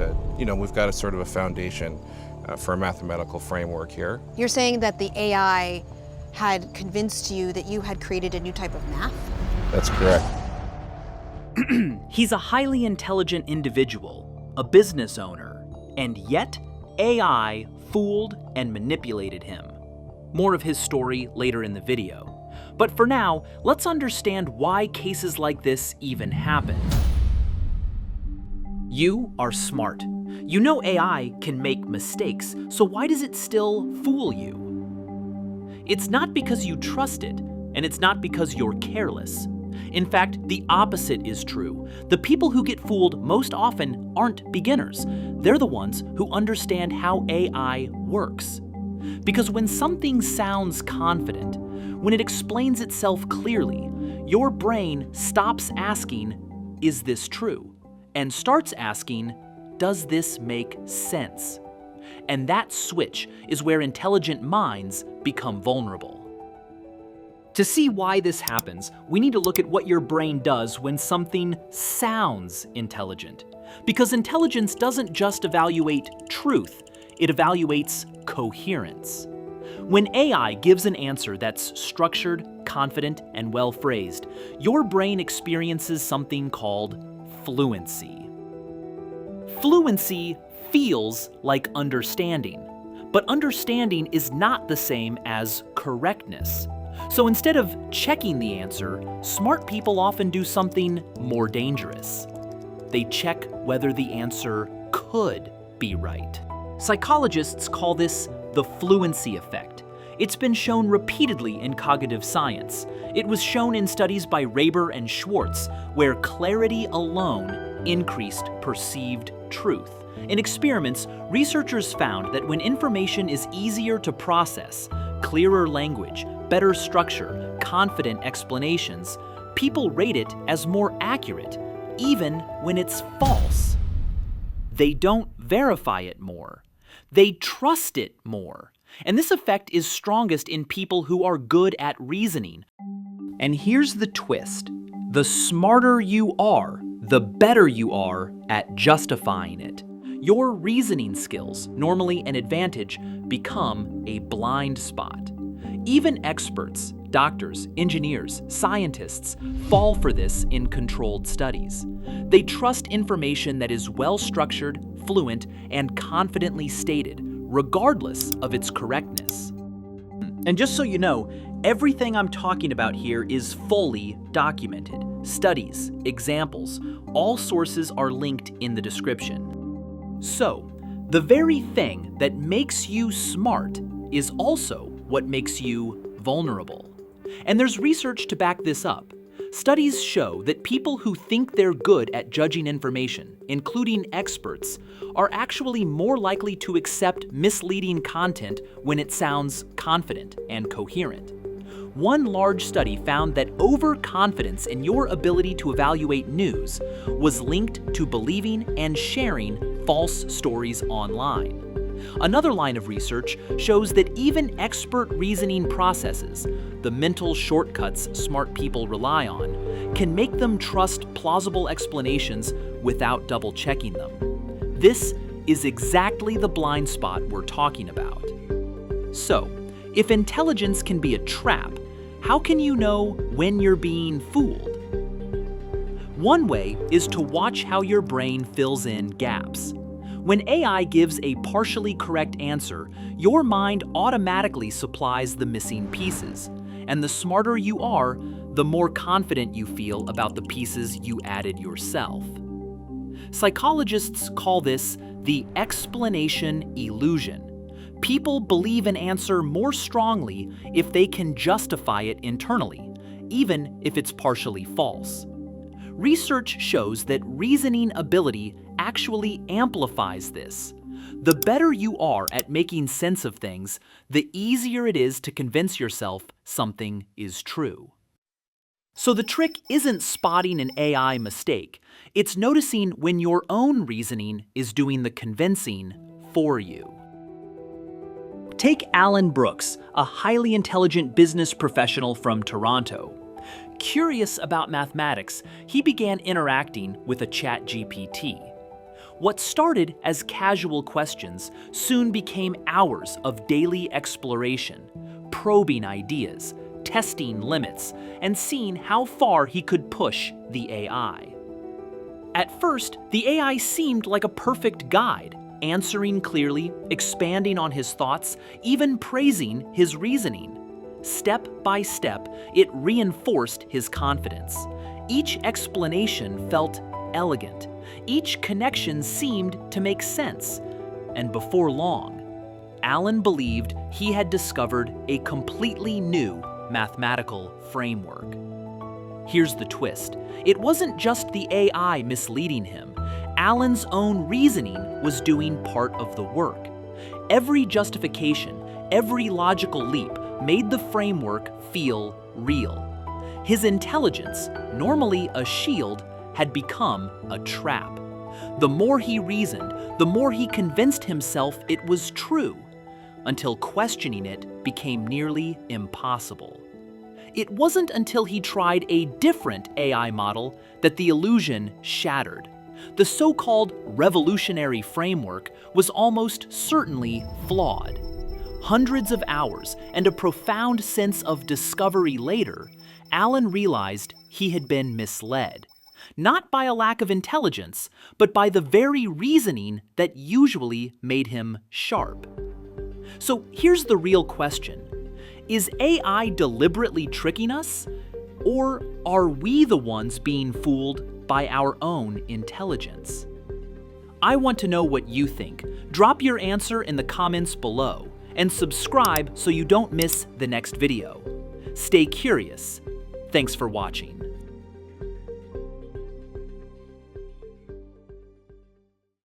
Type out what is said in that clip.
to, we've got a sort of a foundation for a mathematical framework here. You're saying that the AI had convinced you that you had created a new type of math? That's correct. He's a highly intelligent individual, a business owner, and yet AI fooled and manipulated him. More of his story later in the video. But for now, let's understand why cases like this even happen. You are smart. You know AI can make mistakes, so why does it still fool you? It's not because you trust it, and it's not because you're careless. In fact, the opposite is true. The people who get fooled most often aren't beginners. They're the ones who understand how AI works. Because when something sounds confident, when it explains itself clearly, your brain stops asking, "Is this true?" and starts asking, "Does this make sense?" And that switch is where intelligent minds become vulnerable. To see why this happens, we need to look at what your brain does when something sounds intelligent. Because intelligence doesn't just evaluate truth, it evaluates coherence. When AI gives an answer that's structured, confident, and well-phrased, your brain experiences something called fluency. Fluency feels like understanding, but understanding is not the same as correctness. So instead of checking the answer, smart people often do something more dangerous. They check whether the answer could be right. Psychologists call this the fluency effect. It's been shown repeatedly in cognitive science. It was shown in studies by Reber and Schwarz, where clarity alone increased perceived truth. In experiments, researchers found that when information is easier to process, clearer language, better structure, confident explanations, people rate it as more accurate, even when it's false. They don't verify it more. They trust it more. And this effect is strongest in people who are good at reasoning. And here's the twist. The smarter you are, the better you are at justifying it. Your reasoning skills, normally an advantage, become a blind spot. Even experts, doctors, engineers, scientists fall for this in controlled studies. They trust information that is well-structured, fluent, and confidently stated, regardless of its correctness. And just so you know, everything I'm talking about here is fully documented. Studies, examples, all sources are linked in the description. So, the very thing that makes you smart is also what makes you vulnerable. And there's research to back this up. Studies show that people who think they're good at judging information, including experts, are actually more likely to accept misleading content when it sounds confident and coherent. One large study found that overconfidence in your ability to evaluate news was linked to believing and sharing false stories online. Another line of research shows that even expert reasoning processes, the mental shortcuts smart people rely on, can make them trust plausible explanations without double-checking them. This is exactly the blind spot we're talking about. So, if intelligence can be a trap, how can you know when you're being fooled? One way is to watch how your brain fills in gaps. When AI gives a partially correct answer, your mind automatically supplies the missing pieces. And the smarter you are, the more confident you feel about the pieces you added yourself. Psychologists call this the explanation illusion. People believe an answer more strongly if they can justify it internally, even if it's partially false. Research shows that reasoning ability actually amplifies this. The better you are at making sense of things, the easier it is to convince yourself something is true. So the trick isn't spotting an AI mistake, it's noticing when your own reasoning is doing the convincing for you. Take Alan Brooks, a highly intelligent business professional from Toronto. Curious about mathematics, he began interacting with a ChatGPT. What started as casual questions soon became hours of daily exploration, probing ideas, testing limits, and seeing how far he could push the AI. At first, the AI seemed like a perfect guide, answering clearly, expanding on his thoughts, even praising his reasoning. Step by step, it reinforced his confidence. Each explanation felt elegant. Each connection seemed to make sense. And before long, Alan believed he had discovered a completely new mathematical framework. Here's the twist. It wasn't just the AI misleading him. Alan's own reasoning was doing part of the work. Every justification, every logical leap made the framework feel real. His intelligence, normally a shield, had become a trap. The more he reasoned, the more he convinced himself it was true, until questioning it became nearly impossible. It wasn't until he tried a different AI model that the illusion shattered. The so-called revolutionary framework was almost certainly flawed. Hundreds of hours and a profound sense of discovery later, Alan realized he had been misled. Not by a lack of intelligence, but by the very reasoning that usually made him sharp. So here's the real question. Is AI deliberately tricking us? Or are we the ones being fooled by our own intelligence? I want to know what you think. Drop your answer in the comments below and subscribe so you don't miss the next video. Stay curious. Thanks for watching.